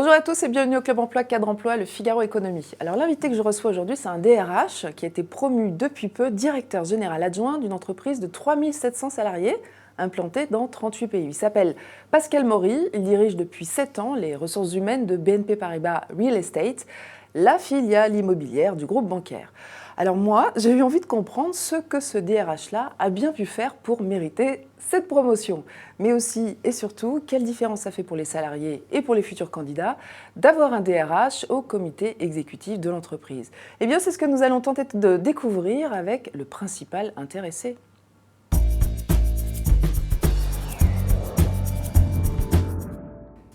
Bonjour à tous et bienvenue au Club Emploi Cadre Emploi, le Figaro Économie. Alors l'invité que je reçois aujourd'hui, c'est un DRH qui a été promu depuis peu directeur général adjoint d'une entreprise de 3700 salariés implantée dans 38 pays. Il s'appelle Pascal Maury, il dirige depuis 7 ans les ressources humaines de BNP Paribas Real Estate, la filiale immobilière du groupe bancaire. Alors moi, j'ai eu envie de comprendre ce que ce DRH-là a bien pu faire pour mériter cette promotion. Mais aussi et surtout, quelle différence ça fait pour les salariés et pour les futurs candidats d'avoir un DRH au comité exécutif de l'entreprise. Eh bien, c'est ce que nous allons tenter de découvrir avec le principal intéressé.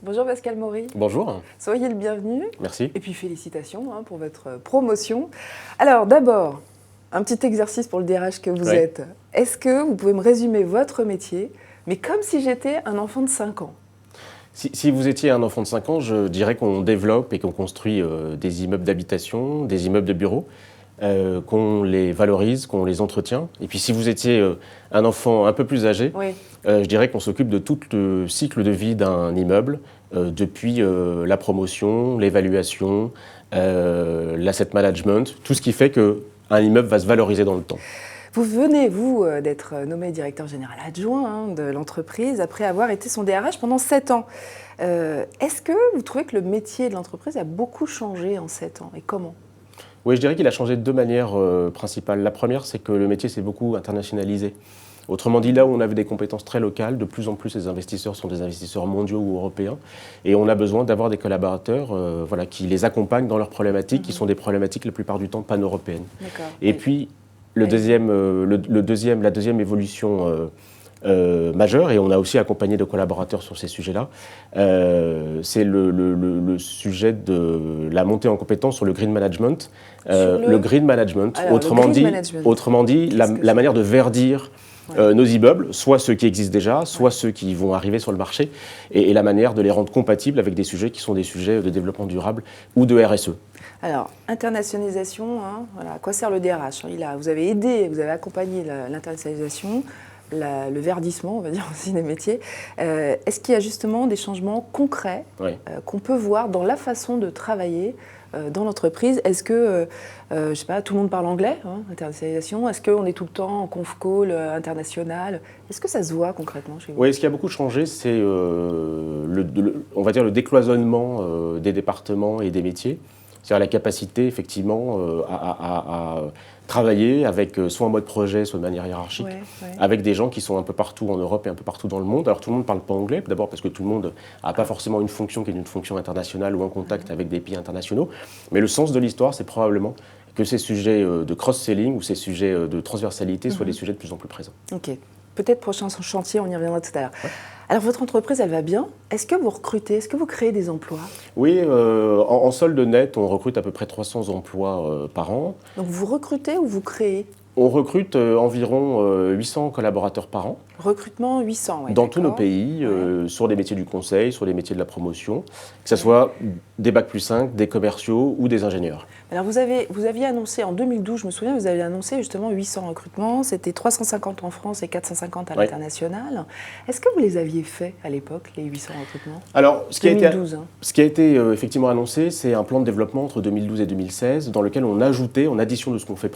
Bonjour Pascal Maury. Bonjour. Soyez le bienvenu. Merci. Et puis félicitations pour votre promotion. Alors d'abord, un petit exercice pour le DRH que vous êtes. Est-ce que vous pouvez me résumer votre métier, mais comme si j'étais un enfant de 5 ans? Si vous étiez un enfant de 5 ans, je dirais qu'on développe et qu'on construit des immeubles d'habitation, des immeubles de bureaux, qu'on les valorise, qu'on les entretient. Et puis si vous étiez un enfant un peu plus âgé, je dirais qu'on s'occupe de tout le cycle de vie d'un immeuble, depuis la promotion, l'évaluation, l'asset management, tout ce qui fait qu'un immeuble va se valoriser dans le temps. Vous venez, vous, d'être nommé directeur général adjoint de l'entreprise après avoir été son DRH pendant 7 ans. Est-ce que vous trouvez que le métier de l'entreprise a beaucoup changé en 7 ans et comment ? Oui, je dirais qu'il a changé de deux manières principales. La première, c'est que le métier s'est beaucoup internationalisé. Autrement dit, là où on avait des compétences très locales, de plus en plus les investisseurs sont des investisseurs mondiaux ou européens. Et on a besoin d'avoir des collaborateurs qui les accompagnent dans leurs problématiques, qui sont des problématiques la plupart du temps pan-européennes. Et puis, la deuxième évolution majeure, et on a aussi accompagné de collaborateurs sur ces sujets-là, c'est le sujet de la montée en compétence sur le green management. Le green management, alors, autrement dit, la manière de verdir nos immeubles, soit ceux qui existent déjà, soit ceux qui vont arriver sur le marché, et la manière de les rendre compatibles avec des sujets qui sont des sujets de développement durable ou de RSE. Alors, internationalisation, à quoi sert le DRH ? Vous avez aidé, vous avez accompagné l'internationalisation, le verdissement, on va dire aussi des métiers. Est-ce qu'il y a justement des changements concrets qu'on peut voir dans la façon de travailler dans l'entreprise? Est-ce que, je sais pas, tout le monde parle anglais, internationalisation? Est-ce qu'on est tout le temps en conf call international? Est-ce que ça se voit concrètement chez vous? Oui, ce qui a beaucoup changé, c'est on va dire le décloisonnement des départements et des métiers. C'est-à-dire la capacité, effectivement, à travailler avec soit en mode projet, soit de manière hiérarchique, avec des gens qui sont un peu partout en Europe et un peu partout dans le monde. Alors tout le monde ne parle pas anglais, d'abord parce que tout le monde n'a pas forcément une fonction qui est une fonction internationale ou en contact avec des pays internationaux. Mais le sens de l'histoire, c'est probablement que ces sujets de cross-selling ou ces sujets de transversalité soient des sujets de plus en plus présents. Ok. Peut-être prochain chantier, on y reviendra tout à l'heure. Alors, votre entreprise, elle va bien. Est-ce que vous recrutez? Est-ce que vous créez des emplois? Oui, en solde net, on recrute à peu près 300 emplois par an. Donc, vous recrutez ou vous créez? On recrute environ 800 collaborateurs par an. Recrutement 800, dans tous nos pays, sur des métiers du conseil, sur les métiers de la promotion, que ce soit des Bac+5, des commerciaux ou des ingénieurs. Alors vous aviez annoncé en 2012, je me souviens, vous avez annoncé justement 800 recrutements, c'était 350 en France et 450 à l'international. Est-ce que vous les aviez faits à l'époque, les 800 recrutements? Alors, ce qui a été effectivement annoncé, c'est un plan de développement entre 2012 et 2016, dans lequel on ajoutait, en addition de ce qu'on fait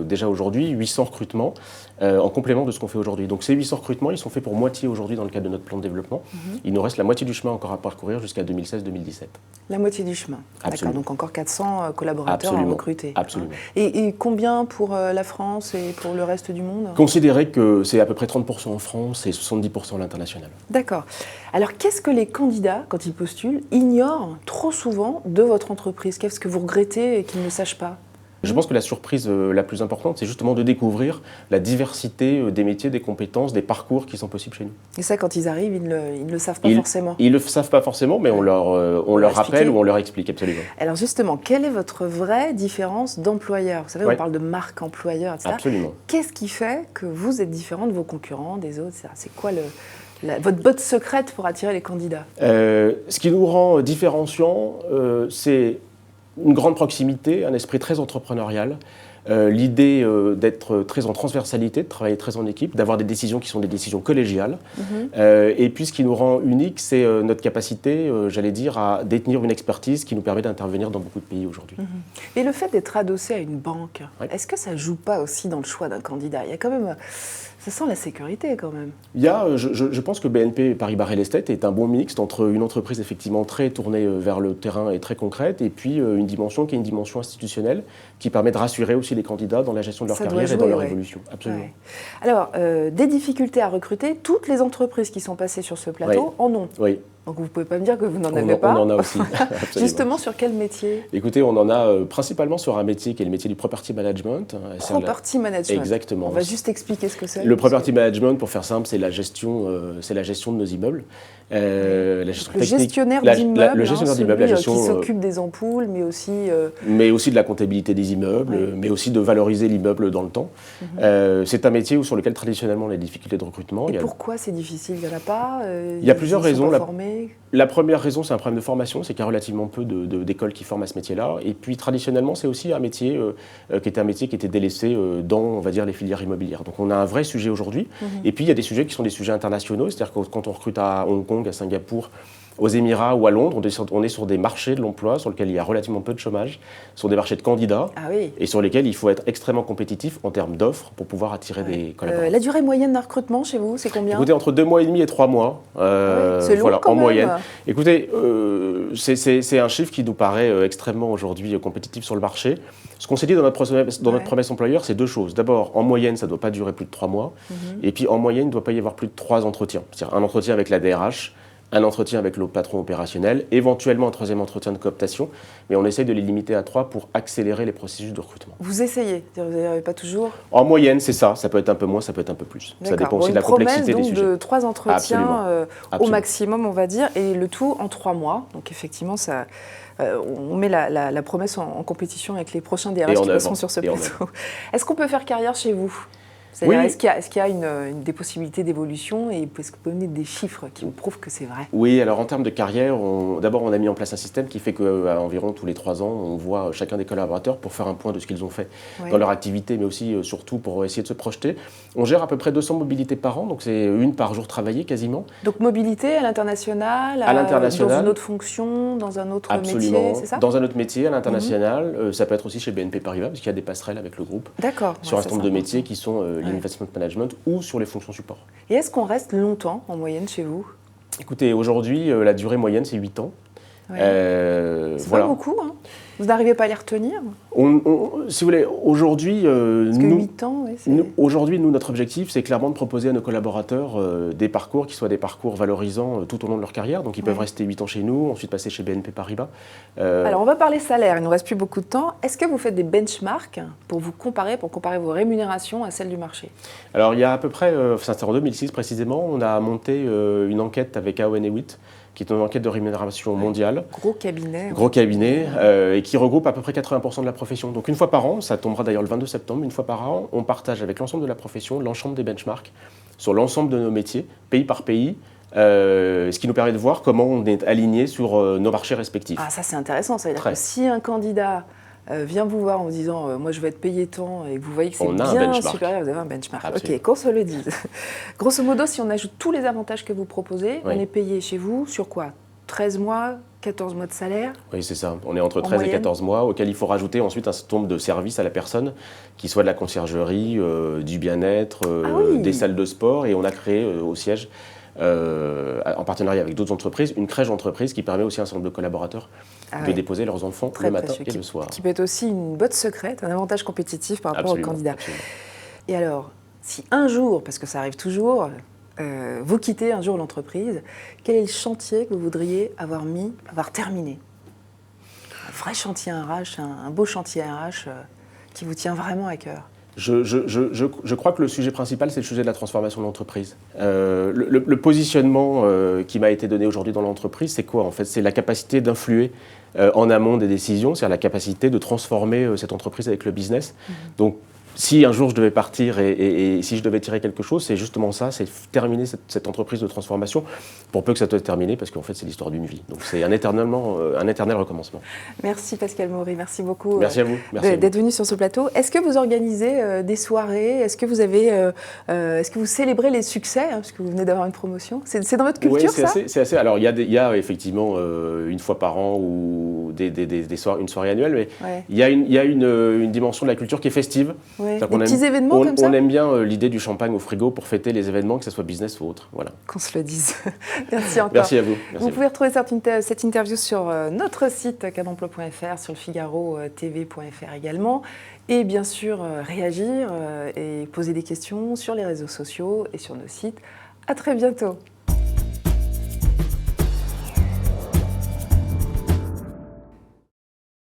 déjà aujourd'hui, 800 recrutements en complément de ce qu'on fait aujourd'hui. Donc ces 800 recrutements, ils sont faits pour moitié aujourd'hui dans le cadre de notre plan de développement. Il nous reste la moitié du chemin encore à parcourir jusqu'à 2016-2017. La moitié du chemin. D'accord, donc encore 400 collaborateurs à recruter. Absolument. Et combien pour la France et pour le reste du monde? Considérez que c'est à peu près 30% en France et 70% à l'international. D'accord. Alors qu'est-ce que les candidats, quand ils postulent, ignorent trop souvent de votre entreprise? Qu'est-ce que vous regrettez et qu'ils ne sachent pas? Je pense que la surprise la plus importante, c'est justement de découvrir la diversité des métiers, des compétences, des parcours qui sont possibles chez nous. Et ça, quand ils arrivent, ils ne le savent pas forcément. Ils ne le savent pas forcément, mais on leur rappelle ou on leur explique, absolument. Alors justement, quelle est votre vraie différence d'employeur? Vous savez, on parle de marque employeur, etc. Absolument. Qu'est-ce qui fait que vous êtes différent de vos concurrents, des autres? C'est quoi votre botte secrète pour attirer les candidats? Ce qui nous rend différenciants, c'est une grande proximité, un esprit très entrepreneurial, l'idée d'être très en transversalité, de travailler très en équipe, d'avoir des décisions qui sont des décisions collégiales. Et puis ce qui nous rend unique, c'est notre capacité, j'allais dire, à détenir une expertise qui nous permet d'intervenir dans beaucoup de pays aujourd'hui. Et le fait d'être adossé à une banque, Oui. est-ce que ça ne joue pas aussi dans le choix d'un candidat? Il y a quand même, ça sent la sécurité quand même. Il y a, je pense que BNP Paribas Real Estate est un bon mixte entre une entreprise effectivement très tournée vers le terrain et très concrète, et puis une dimension qui est une dimension institutionnelle qui permet de rassurer aussi les candidats dans la gestion de leur Ça doit carrière jouer, et dans leur ouais. évolution. Absolument. Ouais. Alors, des difficultés à recruter, toutes les entreprises qui sont passées sur ce plateau Oui. en ont. Oui, Donc vous ne pouvez pas me dire que vous n'en on avez en, pas. on en a aussi. Absolument. Justement, sur quel métier? Écoutez, on en a principalement sur un métier qui est le métier du property management. Property management. Exactement. On va juste expliquer ce que c'est. Le property management, pour faire simple, c'est la gestion de nos immeubles. La gestion Le technique, gestionnaire la- d'immeubles, le gestionnaire d'immeubles, la celui, gestion, qui s'occupe des ampoules, mais aussi... mais aussi de la comptabilité des immeubles, Oui. mais aussi de valoriser l'immeuble dans le temps. C'est un métier sur lequel traditionnellement les difficultés de recrutement. Et pourquoi c'est difficile? Il n'y en a pas Il y a plusieurs ils sont raisons. pas formés. La première raison, c'est un problème de formation, c'est qu'il y a relativement peu d'écoles qui forment à ce métier-là. Et puis traditionnellement, c'est aussi un métier qui était délaissé dans, on va dire, les filières immobilières. Donc on a un vrai sujet aujourd'hui. Et puis il y a des sujets qui sont des sujets internationaux, c'est-à-dire que quand on recrute à Hong Kong, à Singapour, aux Émirats ou à Londres, on est sur des marchés de l'emploi sur lesquels il y a relativement peu de chômage, sur des marchés de candidats, Ah oui. et sur lesquels il faut être extrêmement compétitif en termes d'offres pour pouvoir attirer des collaborateurs. La durée moyenne d'un recrutement chez vous, c'est combien? Écoutez, entre 2 mois et demi et 3 mois, C'est long quand en même. moyenne. Écoutez, c'est un chiffre qui nous paraît extrêmement aujourd'hui compétitif sur le marché. Ce qu'on s'est dit dans notre promesse employeur, c'est deux choses. D'abord, en moyenne, ça ne doit pas durer plus de 3 mois. Et puis, en moyenne, il ne doit pas y avoir plus de 3 entretiens. C'est-à-dire un entretien avec la DRH, un entretien avec le patron opérationnel, éventuellement un troisième entretien de cooptation, mais on essaye de les limiter à 3 pour accélérer les processus de recrutement. Vous essayez, vous n'avez pas toujours? En moyenne, c'est ça. Ça peut être un peu moins, ça peut être un peu plus. Ça dépend aussi de la complexité des sujets. De 3 entretiens au Absolument. maximum, on va dire, et le tout en 3 mois. Donc effectivement, ça, on met la promesse en compétition avec les prochains DRH qui passeront sur ce plateau. Est-ce qu'on peut faire carrière chez vous? Oui. Est-ce qu'il y a des possibilités d'évolution, et est-ce que vous pouvez donner des chiffres qui vous prouvent que c'est vrai? Oui, alors en termes de carrière, d'abord on a mis en place un système qui fait qu'environ tous les 3 ans, on voit chacun des collaborateurs pour faire un point de ce qu'ils ont fait dans leur activité, mais aussi surtout pour essayer de se projeter. On gère à peu près 200 mobilités par an, donc c'est une par jour travaillée quasiment. Donc mobilité à l'international, dans une autre fonction, dans un autre métier, c'est ça? Dans un autre métier, à l'international. Ça peut être aussi chez BNP Paribas, parce qu'il y a des passerelles avec le groupe. D'accord. Sur un certain nombre de métiers qui sont l'investment management ou sur les fonctions support. Et est-ce qu'on reste longtemps en moyenne chez vous? Écoutez, aujourd'hui, la durée moyenne, c'est 8 ans. C'est pas beaucoup, hein? Vous n'arrivez pas à les retenir? Si vous voulez, aujourd'hui, nous, notre objectif, c'est clairement de proposer à nos collaborateurs des parcours qui soient des parcours valorisants tout au long de leur carrière. Donc, ils peuvent rester 8 ans chez nous, ensuite passer chez BNP Paribas. Alors, on va parler salaire, il ne nous reste plus beaucoup de temps. Est-ce que vous faites des benchmarks pour comparer vos rémunérations à celles du marché? Alors, il y a à peu près, c'était en 2006 précisément, on a monté une enquête avec Aon Hewitt, qui est une enquête de rémunération mondiale. Gros cabinet. Gros cabinet, et qui regroupe à peu près 80% de la profession. Donc une fois par an, ça tombera d'ailleurs le 22 septembre, une fois par an, on partage avec l'ensemble de la profession l'ensemble des benchmarks sur l'ensemble de nos métiers, pays par pays, ce qui nous permet de voir comment on est aligné sur nos marchés respectifs. Ah, ça c'est intéressant, ça veut dire que si un candidat vient vous voir en vous disant moi je vais être payé tant, et que vous voyez que c'est bien supérieur, vous avez un benchmark. Absolument. Ok, qu'on se le dise. Grosso modo, si on ajoute tous les avantages que vous proposez, on est payé chez vous sur quoi? 13 mois, 14 mois de salaire? Oui, c'est ça. On est entre 13 et 14 mois, auquel il faut rajouter ensuite un certain nombre de services à la personne, qui soit de la conciergerie, du bien-être, des salles de sport, et on a créé au siège, en partenariat avec d'autres entreprises, une crèche d'entreprise qui permet aussi à un certain nombre de collaborateurs de déposer leurs enfants le matin et le soir. Qui peut être aussi une botte secrète, un avantage compétitif par rapport aux candidats. Absolument. Et alors, si un jour, parce que ça arrive toujours, vous quittez un jour l'entreprise, quel est le chantier que vous voudriez avoir terminé? Un vrai chantier RH, un beau chantier RH qui vous tient vraiment à cœur? Je crois que le sujet principal, c'est le sujet de la transformation de l'entreprise. Le positionnement qui m'a été donné aujourd'hui dans l'entreprise, c'est quoi en fait? C'est la capacité d'influer en amont des décisions, c'est-à-dire la capacité de transformer cette entreprise avec le business. Donc, si un jour je devais partir et si je devais tirer quelque chose, c'est justement ça, c'est terminer cette entreprise de transformation, pour peu que ça soit terminé, parce qu'en fait c'est l'histoire d'une vie. Donc c'est un éternel recommencement. Merci Pascal Maury, merci beaucoup Merci à vous. d'être venu sur ce plateau. Est-ce que vous organisez des soirées? Est-ce que vous célébrez les succès, hein, parce que vous venez d'avoir une promotion? C'est dans votre culture, ça? Oui, c'est assez. Alors il y a effectivement une fois par an ou une soirée annuelle, mais ouais. il y a une dimension de la culture qui est festive. Ouais. Des petits événements comme ça? On aime bien l'idée du champagne au frigo pour fêter les événements, que ce soit business ou autre. Voilà. Qu'on se le dise. Merci encore. Merci à vous. Vous pouvez retrouver cette interview sur notre site cademploi.fr, sur le Figaro TV.fr également. Et bien sûr, réagir et poser des questions sur les réseaux sociaux et sur nos sites. À très bientôt.